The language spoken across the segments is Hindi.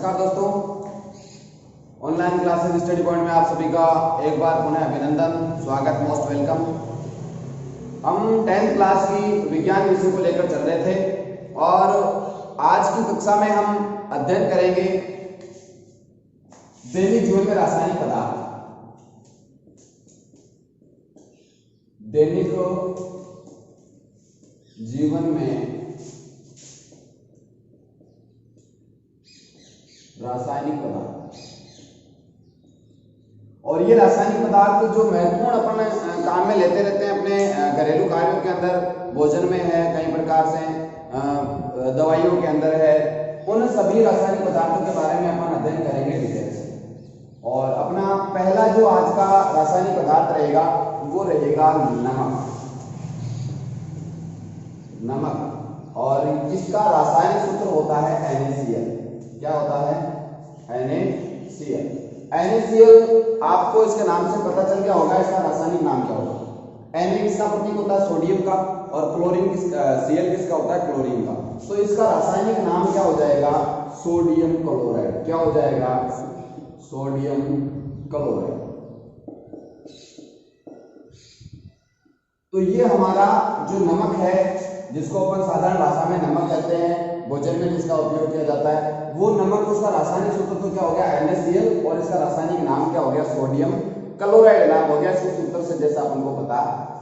नमस्कार दोस्तों, ऑनलाइन क्लासेस स्टडी पॉइंट में आप सभी का एक बार पुनः अभिनंदन, स्वागत, मोस्ट वेलकम। हम 10th क्लास की विज्ञान विषय को लेकर चल रहे थे और आज की कक्षा में हम अध्ययन करेंगे दैनिक जीवन में रासायनिक पदार्थ। दैनिक जीवन में रासायनिक पदार्थ, और ये रासायनिक पदार्थ जो महत्वपूर्ण अपन काम में लेते रहते हैं अपने घरेलू कार्यों के अंदर, भोजन में है, कई प्रकार से दवाइयों के अंदर है, उन सभी रासायनिक पदार्थों के बारे में अपन अध्ययन करेंगे डिटेल से। और अपना पहला जो आज का रासायनिक पदार्थ रहेगा वो रहेगा नमक। नमक, और इसका रासायनिक सूत्र होता है NaCl। क्या होता है? NaCl। NaCl आपको इसके नाम से पता चल गया होगा, इसका रासायनिक नाम क्या होगा। Na किसका प्रतीक होता है? सोडियम का, और क्लोरीन Cl किसका होता है? क्लोरीन का। तो इसका रासायनिक नाम क्या हो जाएगा? Sodium chloride. क्या हो जाएगा? Sodium chloride. तो ये हमारा जो नमक है, जिसको अपन साधारण भाषा में नमक कहते हैं, भोजन में जिसका उपयोग किया जाता है, वो नमक, उसका रासायनिक सूत्र तो क्या हो गया? NaCl, और इसका रासायनिक नाम क्या हो गया? सोडियम क्लोराइड नाम हो गया इसके सूत्र से, जैसा अपन को पता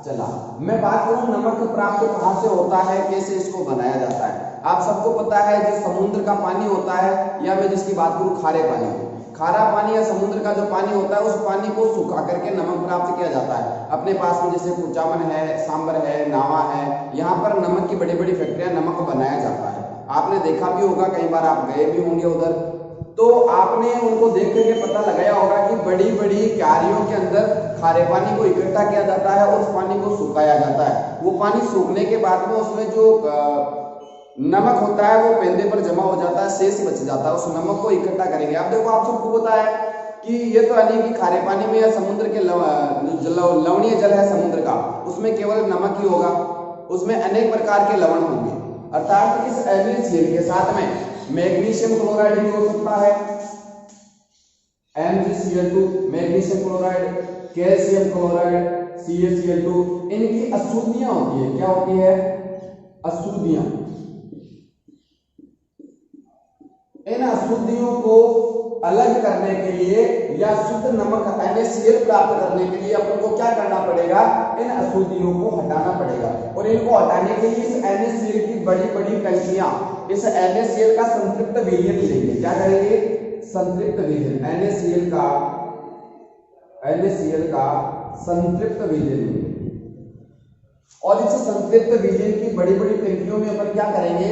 चला। मैं बात करूं नमक प्राप्त कहां से होता है, कैसे इसको बनाया जाता है। आप सबको पता है जो समुद्र का पानी होता है, या मैं जिसकी बात करूं खारे पानी, खारा पानी या समुद्र का जो पानी होता है, उस पानी को सुखा करके नमक प्राप्त किया जाता है। अपने पास में जैसे कुचामन है, सांबर है, नावा है, यहाँ पर नमक की बड़ी बड़ी फैक्ट्रियां, नमक बनाया जाता है। आपने देखा भी होगा, कई बार आप गए भी होंगे उधर, तो आपने उनको देख करके पता लगाया होगा कि बड़ी बड़ी क्यारियों के अंदर खारे पानी को इकट्ठा किया जाता है और उस पानी को सुखाया जाता है। वो पानी सूखने के बाद में उसमें जो नमक होता है वो पेंदे पर जमा हो जाता है, शेष बच जाता है, उस नमक को इकट्ठा करेंगे। अब देखो, आप सबको पता है कि ये तो नहीं कि खारे पानी में या समुद्र के लवणीय जल है समुद्र का, उसमें केवल नमक ही होगा, उसमें अनेक प्रकार के लवण होंगे। अर्थात इस NaCl के साथ में मैग्नीशियम क्लोराइड भी हो सकता है, MgCl2, magnesium chloride, calcium chloride, CaCl2, इनकी अशुद्धियां होती है। क्या होती है? अशुद्धियां। इन अशुद्धियों को अलग करने के लिए या शुद्ध नमक NaCl प्राप्त करने के लिए अपन को क्या करना पड़ेगा? इन अशुद्धियों को हटाना पड़ेगा, और इनको हटाने के लिए इस NaCl की बड़ी बड़ी टंकियां, इस NaCl का संतृप्त विलयन लेंगे। क्या करेंगे? संतृप्त विलयन, NaCl का संतृप्त विलयन लेंगे, और इस संतृप्त विलयन की बड़ी बड़ी टंकियों में अपन क्या करेंगे?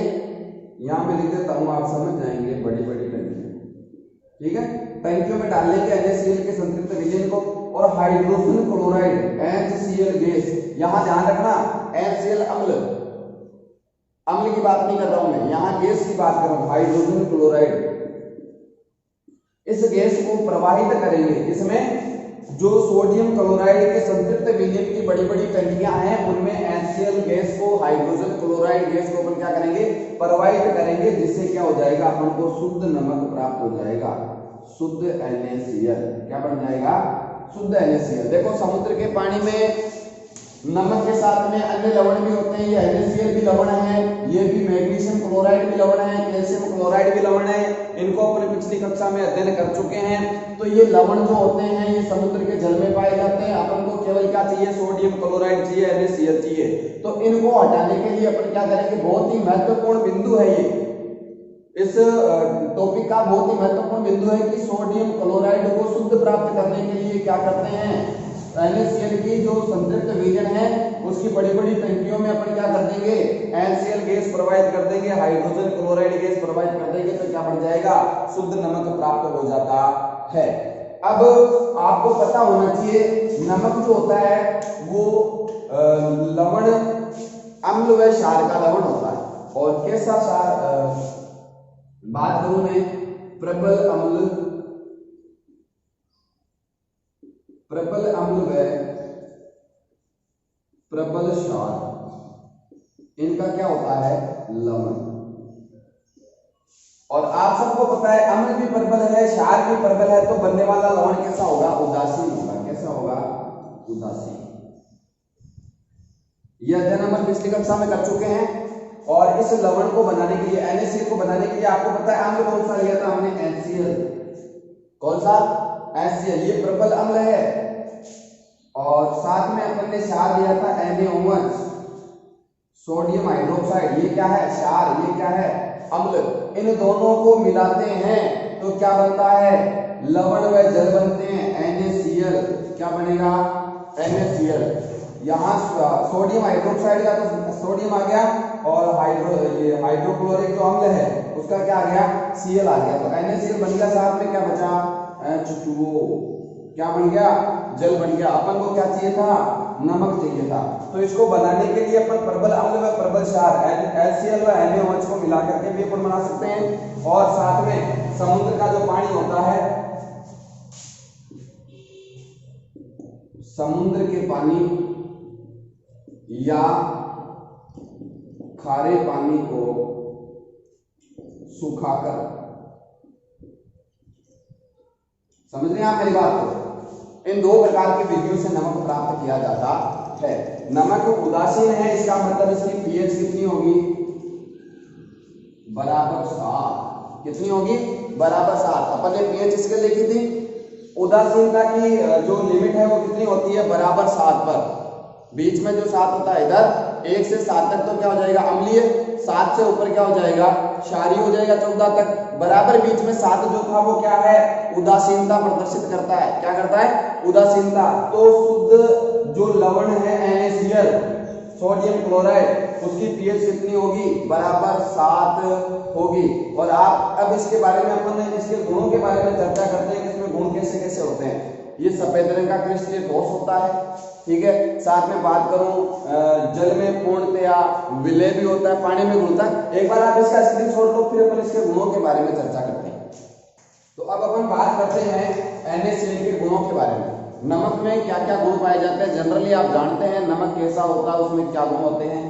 यहां पे लिख देता हूं, आप समझ जाएंगे। बड़ी बड़ी टंकियां, ठीक है, टंकियों में डाल लेंगे NaCl के संतृप्त विलयन को, और हाइड्रोजन क्लोराइड HCl गैस, यहां ध्यान रखना HCl अम्ल, अम्ल की बात नहीं कर रहा हूं मैं, यहां गैस की बात कर रहा हूं, हाइड्रोजन क्लोराइड। इस गैस को प्रवाहित करेंगे। इसमें जो सोडियम क्लोराइड के संतृप्त विलयन की बड़ी बड़ी टंकियां हैं, उनमें HCl गैस को, हाइड्रोजन क्लोराइड गैस को अपन क्या करेंगे? प्रवाहित करेंगे, जिससे क्या हो जाएगा? अपन को शुद्ध नमक प्राप्त हो जाएगा, शुद्ध NaCl। क्या बन जाएगा? शुद्ध NaCl। देखो, समुद्र के पानी में नमक के साथ में अन्य लवण भी होते हैं, ये NaCl भी लवण है, ये भी मैग्नीशियम क्लोराइड भी लवण है, कैल्शियम क्लोराइड भी लवण है। इनको अपने पिछली कक्षा में अध्ययन कर चुके हैं। तो ये लवण जो होते हैं, ये समुद्र के जल में पाए जाते हैं। अपन को केवल क्या चाहिए? सोडियम क्लोराइड चाहिए, NaCl चाहिए। तो इनको हटाने के लिए अपन क्या करेंगे? बहुत ही महत्वपूर्ण बिंदु है ये, इस टॉपिक का बहुत ही महत्वपूर्ण बिंदु है कि सोडियम क्लोराइड को शुद्ध प्राप्त करने के लिए क्या करते हैं? NaCl की जो संतृप्त विलयन है, उसकी बड़ी बड़ी टंकियों में अपन क्या कर देंगे? HCl गैस प्रोवाइड कर देंगे, हाइड्रोजन क्लोराइड गैस प्रोवाइड कर देंगे, तो क्या बन जाएगा? शुद्ध नमक प्राप्त हो जाता है। अब आपको पता होना चाहिए, नमक जो होता है वो लवण, अम्ल व क्षार का लवण होता है। और कैसा क्षार? बात करूं मैं प्रबल अम्ल, प्रबल अम्ल व प्रबल क्षार, इनका क्या होता है? लवण। और आप सबको पता है अम्ल भी प्रबल है, क्षार भी प्रबल है, तो बनने वाला लवण कैसा होगा? उदासीन होगा। कैसा होगा? उदासीन। यह अध्ययन हम पिछली कक्षा में कर चुके हैं। और इस लवण को बनाने के लिए, NaCl को बनाने के लिए आपको पता है अम्ल कौन सा लिया था हमने? HCl। कौन सा? HCl। ये प्रबल अम्ल है। और साथ में अपन ने क्षार लिया था NaOH, सोडियम हाइड्रोक्साइड। ये क्या है? क्षार। ये क्या है? अम्ल। इन दोनों को मिलाते हैं तो क्या बनता है? लवण व जल बनते हैं, NaCl। क्या बनेगा? NaCl। यहाँ सोडियम हाइड्रोक्साइड का तो सोडियम आ गया, और हाइड्रोक्लोरिक जो अम्ल है उसका क्या आ गया? Cl आ गया। तो NaCl बन गया, साथ में क्या बचा? H2O। क्या बन गया? जल बन गया। अपन को क्या चाहिए था? नमक चाहिए था। तो इसको बनाने के लिए अपन प्रबल अम्ल व प्रबल क्षार HCl व NaOH को मिला करके भी अपन बना सकते हैं। और साथ में समुद्र का जो पानी होता है, समुद्र के पानी या खारे पानी को सुखाकर, समझ रहे हैं आप मेरी बात को? इन दो प्रकार की विधियों से नमक प्राप्त किया जाता है। नमक उदासीन है, इसका मतलब इसकी pH कितनी होगी? बराबर 7। कितनी होगी? बराबर 7। अपन ने pH इसके लिखी थी, उदासीनता की जो लिमिट है वो कितनी होती है? बराबर 7 पर। बीच में जो 7 होता है इधर 1 से 7 तक तो क्या हो जाएगा? अम्लीय। 7 से ऊपर क्या हो जाएगा? क्षारीय हो जाएगा 14 तक। बराबर बीच में 7 जो था वो क्या है? उदासीनता प्रदर्शित करता है। क्या करता है? उदासीनता। तो शुद्ध जो लवण है NaCl, सोडियम क्लोराइड, उसकी pH कितनी होगी? बराबर 7 होगी। और आप अब इसके बारे में अपन इसके गुणों के बारे में चर्चा करते हैं कि इसमें गुण कैसे कैसे होते हैं। ये सफेद रंग का क्रिस्टलीय ठोस होता है, ठीक है। साथ में बात करूं जल में पूर्णतया विलय भी होता है, पानी में घुलता है। एक बार आप इसका स्क्रीनशॉट लो, फिर अपन इसके गुणों के बारे में चर्चा करते हैं। तो अब अपन बात करते हैं NaCl के गुणों के बारे में। नमक में क्या क्या गुण पाए जाते हैं? जनरली आप जानते हैं नमक कैसा होता है, उसमें क्या गुण होते हैं।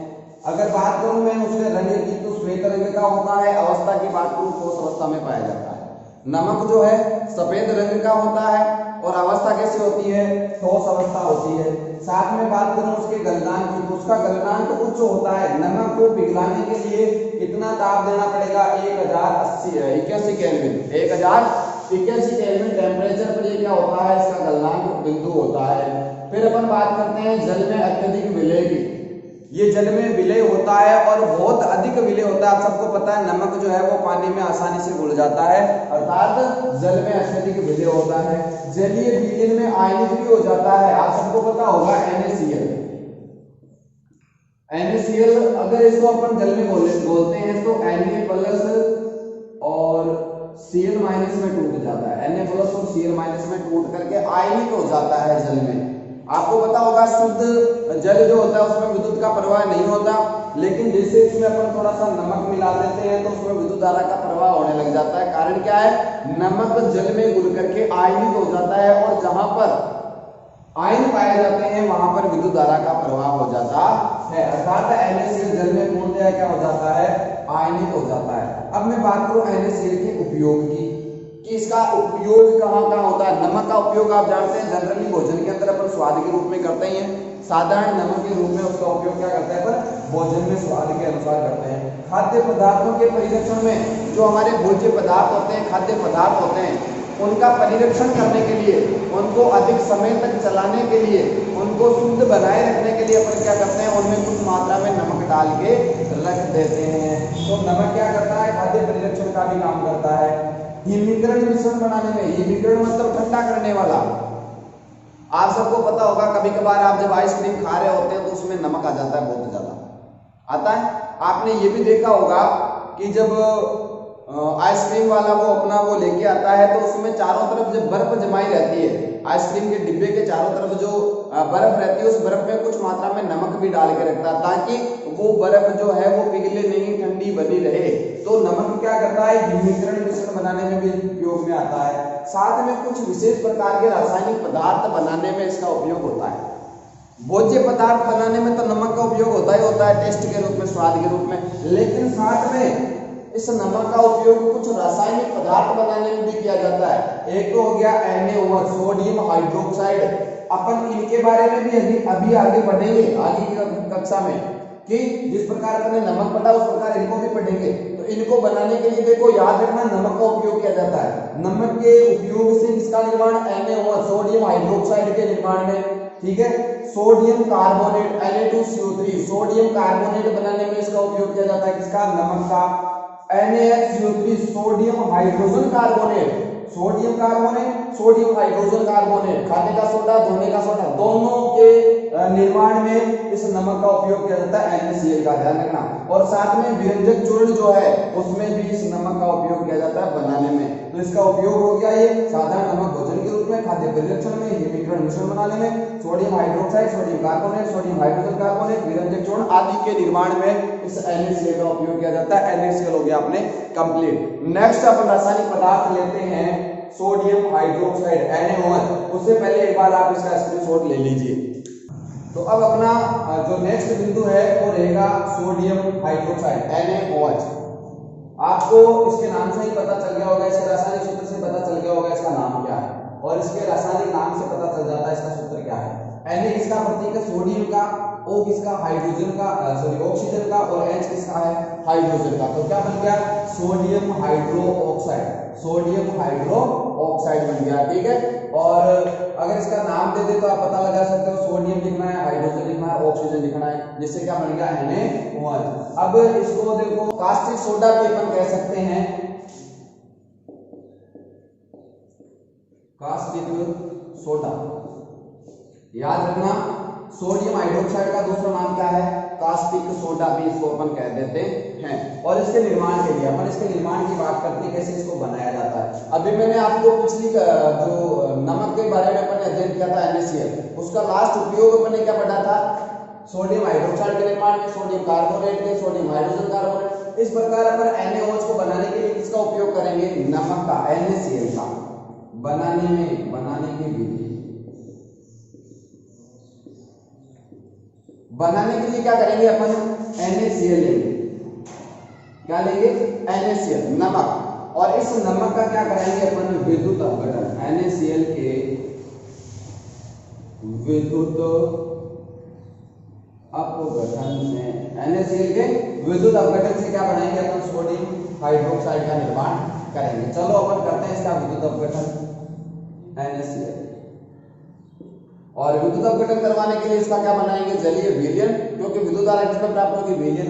अगर बात करूं मैं उसके रंग की, तो श्वेत रंग का होता है। अवस्था की बात करूं ठोस अवस्था में पाया जाता है। नमक जो है सफेद रंग का होता है, और अवस्था कैसी होती है? ठोस अवस्था होती है। साथ में बात करूं उसके गलनांक की, तो उसका गलनांक उच्च होता है। नमक को पिघलाने के लिए कितना ताप देना पड़ेगा? 1081 केल्विन। 1081 केल्विन टेम्परेचर पर ये क्या होता है? इसका गलनांक बिंदु होता है। फिर अपन बात करते हैं जल में अत्यधिक विलय की। ये जल में विलय होता है और बहुत अधिक विलय होता है। आप सबको पता है नमक जो है वो पानी में आसानी से घुल जाता है, अर्थात जल में अत्यधिक विलय होता है। जलीय विलयन में आयनिक भी हो जाता है। आप सबको पता होगा NaCl अगर इसको अपन जल में घोलते हैं तो Na+ और Cl- में टूट जाता है। Na+ और Cl- में टूट करके आयनिक हो जाता है जल में। आपको पता होगा शुद्ध जल जो होता है उसमें विद्युत का प्रवाह नहीं होता, लेकिन जैसे इसमें अपन थोड़ा सा नमक मिला देते हैं तो उसमें विद्युत धारा का प्रवाह होने लग जाता है। कारण क्या है? नमक जल में घुल करके आयनिक हो जाता है, और जहां पर आयन पाए जाते हैं वहां पर विद्युत धारा का प्रवाह हो जाता है, अर्थात NaCl जल में पूर्णतया क्या हो जाता है? आयनिक हो जाता है। अब मैं बात करूं NaCl के उपयोग की, कि इसका उपयोग कहाँ कहाँ होता है। नमक का उपयोग आप जानते हैं जनरली भोजन के अंदर अपन स्वाद के रूप में करते हैं। साधारण नमक के रूप में उसका उपयोग क्या करते हैं? पर भोजन में स्वाद के अनुसार करते हैं। खाद्य पदार्थों के परिरक्षण में जो हमारे भोज्य पदार्थ होते हैं, खाद्य पदार्थ होते हैं, उनका परिरक्षण करने के लिए, उनको अधिक समय तक चलाने के लिए, उनको शुद्ध बनाए रखने के लिए अपन क्या करते हैं? उनमें कुछ मात्रा में नमक डाल के रख देते हैं। तो नमक क्या करता है? खाद्य परिरक्षण का भी काम करता है। हिमीकरण मिश्रण बनाने में, हिमीकरण मतलब ठंडा करने वाला। आप सबको पता होगा कभी कभार आप जब आइसक्रीम खा रहे होते हैं तो उसमें नमक आ जाता है, बहुत ज्यादा आता है। आपने ये भी देखा होगा कि जब आइसक्रीम वाला वो अपना वो लेके आता है तो उसमें चारों तरफ जब बर्फ जमाई रहती है, आइसक्रीम के डिब्बे के चारों तरफ जो बर्फ रहती है, उस बर्फ में कुछ मात्रा में नमक भी डाल के रखता है ताकि वो बर्फ जो है वो पिघले नहीं, ठंडी बनी रहे। तो नमक क्या करता है? हिमीकरण मिश्रण बनाने में भी उपयोग में आता है। साथ में कुछ विशेष प्रकार के रासायनिक पदार्थ बनाने में इसका उपयोग होता है। भोज्य पदार्थ बनाने में तो नमक का उपयोग होता ही होता है, टेस्ट के रूप में, स्वाद के रूप में, लेकिन साथ में इस नमक का उपयोग कुछ रासायनिक पदार्थ बनाने में भी किया जाता है। एक तो हो गया NaOH, सोडियम हाइड्रोक्साइड। अपन इनके बारे में भी अभी आगे बढ़ेंगे आगे की कक्षा में कि जिस प्रकार अपने नमक पढ़ा उस प्रकार इनको भी पढ़ेंगे। तो इनको बनाने के लिए देखो याद रखना नमक का उपयोग किया जाता है। नमक के उपयोग से किसका निर्माण, NaOH सोडियम हाइड्रोक्साइड के निर्माण में, ठीक है। Sodium carbonate Na2CO3 sodium carbonate बनाने में इसका उपयोग किया जाता है, किसका, नमक का। NaHCO3 sodium hydrogen carbonate, sodium carbonate sodium hydrogen carbonate, खाने का सोडा धोने का सोडा, दोनों के निर्माण में इस नमक का उपयोग किया जाता है, NaCl का ध्यान रखना। और साथ में व्यंजक चूर्ण जो है उसमें भी इस नमक का उपयोग किया जाता है बनाने में। तो इसका उपयोग हो गया ये साधारण नमक भोजन के रूप में, खाद्य परिरक्षण में, हिमीकरण मिश्रण बनाने में, sodium hydroxide sodium carbonate sodium hydrogen carbonate, व्यंजक चूर्ण आदि के निर्माण में इस NaCl का उपयोग किया जाता है। NaCl हो गया अपने कंप्लीट। नेक्स्ट अपन रासायनिक पदार्थ लेते हैं सोडियम हाइड्रोक्साइड NaOH। उससे पहले एक बार आप इसका स्क्रीनशॉट ले लीजिए। तो अब अपना जो नेक्स्ट बिंदु है वो रहेगा सोडियम हाइड्रोक्साइड NaOH। आपको इसके नाम से ही पता चल गया होगा, इसके रासायनिक सूत्र से पता चल गया होगा इसका नाम क्या है, और इसके रासायनिक नाम से पता चल जाता है इसका सूत्र क्या है। Na किसका प्रतीक है, सोडियम का, O किसका, हाइड्रोजन का, सॉरी ऑक्सीजन का, और H किसका है, हाइड्रोजन का। तो क्या बन गया, sodium hydro oxide, sodium hydro oxide बन गया, ठीक है। और अगर इसका नाम दे दे तो आप पता लगा सकते हो, सोडियम लिखना है, हाइड्रोजन लिखना है, ऑक्सीजन लिखना है, जिससे क्या बन गया, NaOH। अब इसको देखो कास्टिक सोडा भी अपन कह सकते हैं, कास्टिक सोडा, याद रखना। सोडियम हाइड्रोक्साइड का दूसरा नाम क्या है, कास्टिक सोडा भी इसको अपन कह देते हैं। और इसके निर्माण के लिए अपन इसके निर्माण की बात करते हैं, कैसे इसको बनाया जाता है। अभी मैंने आपको पिछली जो नमक के बारे में अपन अध्ययन किया था NaCl, उसका लास्ट उपयोग अपन ने क्या पढ़ा था, सोडियम हाइड्रोक्साइड के निर्माण में, सोडियम कार्बोनेट के, सोडियम हाइड्रोजन कार्बोनेट। इस प्रकार अपन NaOH को बनाने के लिए किसका उपयोग करेंगे, नमक का, NaCl का बनाने में, बनाने की विधि, बनाने के लिए क्या करेंगे अपन, NaCl लेंगे, क्या लेंगे, NaCl नमक। और इस नमक का क्या करेंगे अपन, विद्युत अपघटन, NaCl के विद्युत अपघटन से, NaCl के विद्युत अपघटन से क्या बनाएंगे अपन, सोडियम हाइड्रोक्साइड का निर्माण करेंगे। चलो अपन करते हैं इसका विद्युत अपघटन NaCl। और विद्युत अपघटन करवाने के लिए इसका क्या बनाएंगे, जलीय विलयन, क्योंकि विद्युत धारा किसमें प्राप्त होगी, विलयन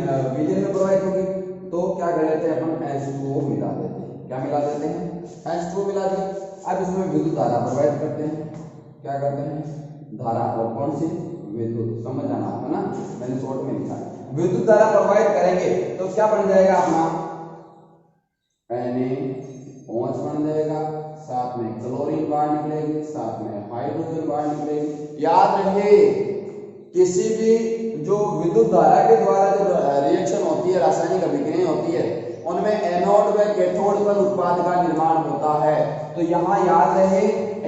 में प्रवाहित होगी। तो क्या कर लेते हैं अपन, H2O मिला देते हैं, क्या मिला देते हैं, H2O मिला दिया। अब इसमें विद्युत धारा प्रवाहित करते हैं, क्या करते हैं, धारा, और कौन सी, विद्युत, समझ जाना आपको ना, मैंने शॉर्ट में लिखा है। विद्युत धारा प्रवाहित करेंगे तो क्या बन जाएगा अपना, NaOH बन जाएगा, साथ में क्लोरीन बाहर निकलेगी, साथ में हाइड्रोजन बाहर निकलेगी। याद रखिए किसी भी जो विद्युत धारा के द्वारा जो रिएक्शन होती है, रासायनिक अभिक्रिया होती है, उनमें एनोड व कैथोड पर उत्पाद का निर्माण होता है। तो यहाँ याद रहे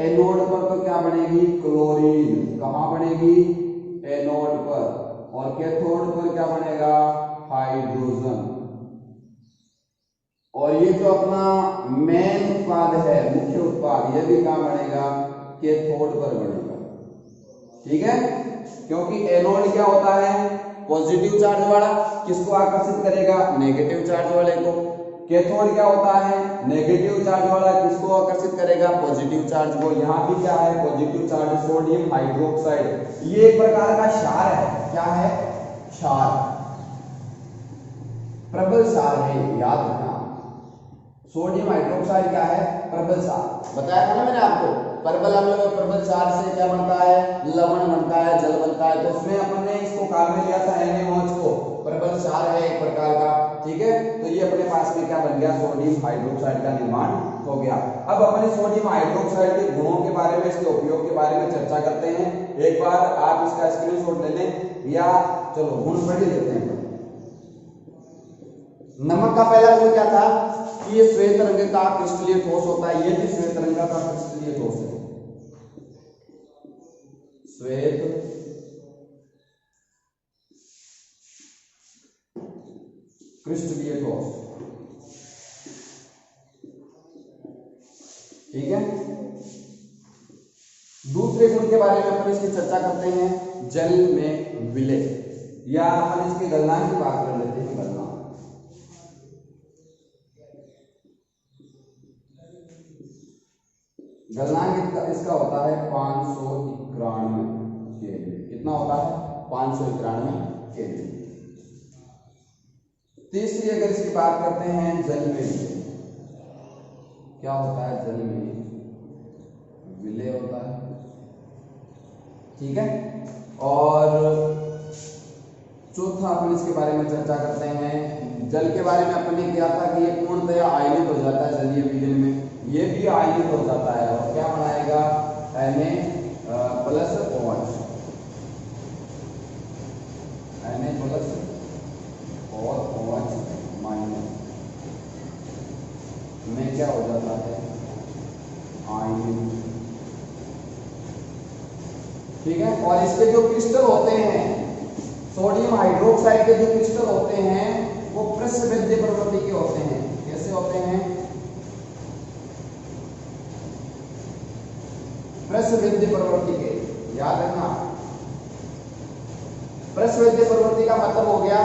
एनोड पर तो क्या बनेगी, क्लोरीन, कहाँ बनेगी, एनोड पर, और कैथोड पर क्या बनेगा, हाइड्रोजन। और ये जो अपना मेन उत्पाद है, मुख्य उत्पाद, ये भी कहाँ बनेगा, कैथोड पर बनेगा, ठीक है। क्योंकि एनोड क्या होता है, पॉजिटिव चार्ज वाला, किसको आकर्षित करेगा, नेगेटिव चार्ज वाले को। कैथोड क्या होता है, नेगेटिव चार्ज वाला, किसको आकर्षित करेगा, पॉजिटिव चार्ज को। यहाँ भी क्या है, पॉजिटिव चार्ज, सोडियम हाइड्रोक्साइड। ये एक प्रकार का क्षार है, क्या है, क्षार, प्रबल क्षार है, याद रखना। सोडियम हाइड्रोक्साइड क्या है, प्रबल क्षार, बताया था ना मैंने आपको। प्रबल अम्ल व प्रबल क्षार से क्या बनता है, लवण बनता है, जल बनता है। तो उसमें अपन ने इसको काम में लिया था NaOH को, प्रबल क्षार है एक प्रकार का, ठीक है। तो ये अपने पास में क्या बन गया, सोडियम हाइड्रोक्साइड का निर्माण हो गया। अब अपन सोडियम हाइड्रोक्साइड के गुणों के बारे में, इसके उपयोग के बारे में चर्चा करते हैं। एक बार आप इसका स्क्रीनशॉट ले लें, या चलो गुण पढ़ लेते हैं। नमक का पहला गुण क्या था कि ये श्वेत रंग का क्रिस्टलीय ठोस होता है। ये भी श्वेत रंग का क्रिस्टलीय ठोस है, श्वेत क्रिस्टलीय ठोस। ठीक है। दूसरे गुण के बारे में अपन इसकी चर्चा करते हैं, जल में विलय, या अपन इसके गलनांक की बात कर लेते हैं। गलनांक इसका होता है 591 केल्विन। कितना होता है? 591 केल्विन। तीसरी अगर इसकी बात करते हैं, जल में विलय, क्या होता है? जल में विलय होता है, ठीक है। और चौथा अपन इसके बारे में चर्चा करते हैं, जल के बारे में अपन ने किया था कि ये पूर्णतया आयनित हो जाता है जलीय विलयन में, ये भी आयनित हो जाता है और क्या बनाएगा? Na plus OH, Na plus और OH माइनस में क्या हो जाता है? आयनित, ठीक है। और इसके जो क्रिस्टल होते हैं, सोडियम हाइड्रोक्साइड के जो क्रिस्टल होते हैं वो प्रस्ववेद्य प्रवृत्ति के होते हैं। कैसे होते हैं? प्रस्ववेद्य प्रवृत्ति के, याद रखना। प्रस्ववेद्य प्रवृत्ति का मतलब हो गया,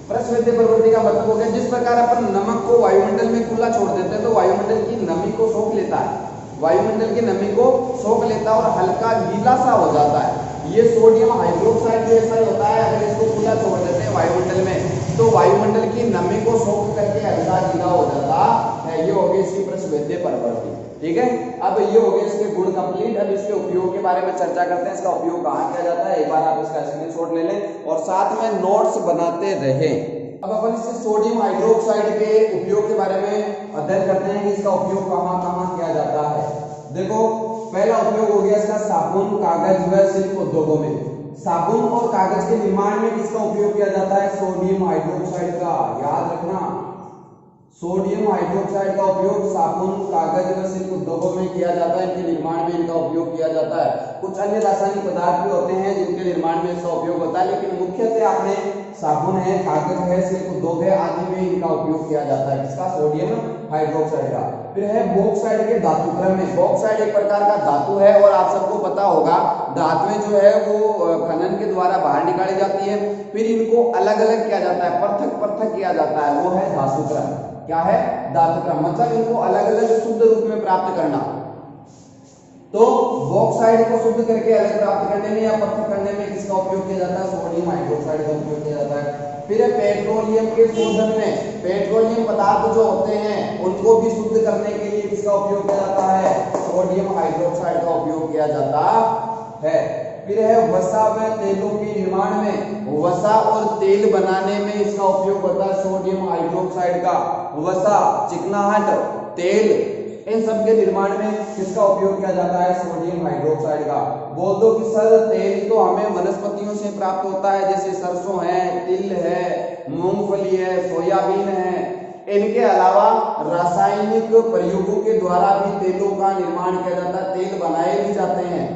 प्रस्ववेद्य प्रवृत्ति का मतलब हो गया जिस प्रकार अपन नमक को वायुमंडल में खुला छोड़ देते हैं तो वायुमंडल की नमी को सोख लेता है, वायुमंडल की नमी को सोख लेता है और हल्का गीला सा हो जाता है। ये सोडियम हाइड्रोक्साइड भी ऐसा ही होता है, अगर इसको खुला छोड़ देते हैं वायुमंडल में तो वायुमंडल की नमी को सोख करके हल्का गीला हो जाता है। ये हो गई इसकी प्रस्ववेद्य प्रवृत्ति, ठीक है। अब ये हो गए इसके गुण कंप्लीट। अब इसके उपयोग के बारे में चर्चा करते हैं, इसका उपयोग कहाँ किया जाता है। एक बार आप इसका स्क्रीनशॉट ले लें और साथ में नोट्स बनाते रहें। अब अपन इससे सोडियम हाइड्रोक्साइड के उपयोग के बारे में अध्ययन करते हैं कि इसका उपयोग कहाँ कहाँ किया जाता है। देखो, पहला उपयोग हो गया इसका साबुन, कागज व शिल्प उद्योगों में। साबुन और कागज के निर्माण में किसका उपयोग किया जाता है? सोडियम हाइड्रोक्साइड का। याद रखना, सोडियम हाइड्रोक्साइड का उपयोग साबुन, कागज व शिल्प उद्योगों में किया जाता है, इनके निर्माण में इनका उपयोग किया जाता है। कुछ अन्य रासायनिक पदार्थ भी होते हैं जिनके निर्माण में इसका उपयोग होता है, लेकिन मुख्यतः आपने साबुन है, कागज है, शिल्प उद्योग है आदि में इनका उपयोग किया जाता है। किसका? सोडियम हाइड्रोक्साइड का। फिर है बॉक्साइड के धातुक्रम में। बॉक्साइड एक प्रकार का धातु है और आप सबको पता होगा धातुएं जो है वो खनन के द्वारा बाहर निकाली जाती है, फिर इनको अलग अलग किया जाता है, पृथक पृथक किया जाता है, वो है धातुक्रम। क्या है? धातुक्रम, मतलब इनको अलग अलग शुद्ध रूप में प्राप्त करना। तो बॉक्साइड को शुद्ध करके अलग प्राप्त करने में या पृथक करने में किसका उपयोग किया जाता है? सोडियम हाइड्रोक्साइड का उपयोग किया जाता है। फिर पेट्रोलियम के शोधन में पेट्रोलियम पदार्थ जो होते हैं उनको भी शुद्ध करने के लिए किसका उपयोग किया जाता है? सोडियम हाइड्रोक्साइड का उपयोग किया जाता है। फिर है वसा व तेलों के निर्माण में, वसा और तेल बनाने में इसका उपयोग होता है सोडियम हाइड्रोक्साइड का। वसा, चिकनाहट, तेल, इन सब के निर्माण में किसका उपयोग किया जाता है? सोडियम हाइड्रोक्साइड का। बोल दो कि सर तेल तो हमें वनस्पतियों से प्राप्त होता है, जैसे सरसों है, तिल है, मूंगफली है, सोयाबीन है। इनके अलावा रासायनिक प्रयोगों के द्वारा भी तेलों का निर्माण किया जाता है, तेल बनाए भी जाते हैं।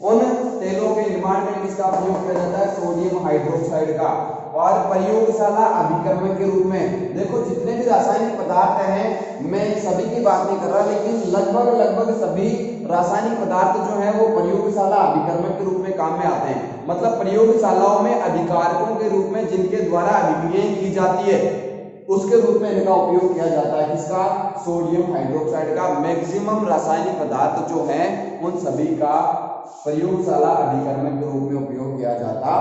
उन तेलों के निर्माण में किसका उपयोग किया जाता है? सोडियम हाइड्रोक्साइड का। और प्रयोगशाला अभिकर्मक के रूप में देखो जितने भी रासायनिक पदार्थ हैं, मैं सभी की बात नहीं कर रहा, लेकिन लगभग सभी रासायनिक पदार्थ जो है वो प्रयोगशाला अभिकर्मक के रूप में काम में आते हैं। मतलब प्रयोगशालाओं में अभिकारकों के रूप में जिनके द्वारा अभिक्रिया की जाती है उसके रूप में इनका उपयोग किया जाता है। किसका? सोडियम हाइड्रोक्साइड का। मैक्सिमम रासायनिक पदार्थ जो है उन सभी का प्रयोगशाला अभिकर्मक के रूप में उपयोग किया जाता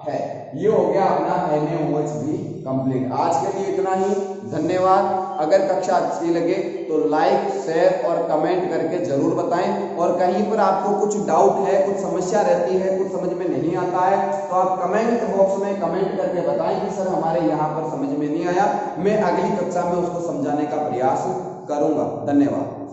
है। ये हो गया अपना NaOH भी कंप्लीट। आज के लिए इतना ही, धन्यवाद। अगर कक्षा अच्छी लगे तो लाइक, शेयर और कमेंट करके जरूर बताएं, और कहीं पर आपको कुछ डाउट है, कुछ समस्या रहती है, कुछ समझ में नहीं आता है तो आप कमेंट बॉक्स में कमेंट करके बताएं कि सर हमारे यहाँ पर समझ में नहीं आया। मैं अगली कक्षा में उसको समझाने का प्रयास करूंगा। धन्यवाद।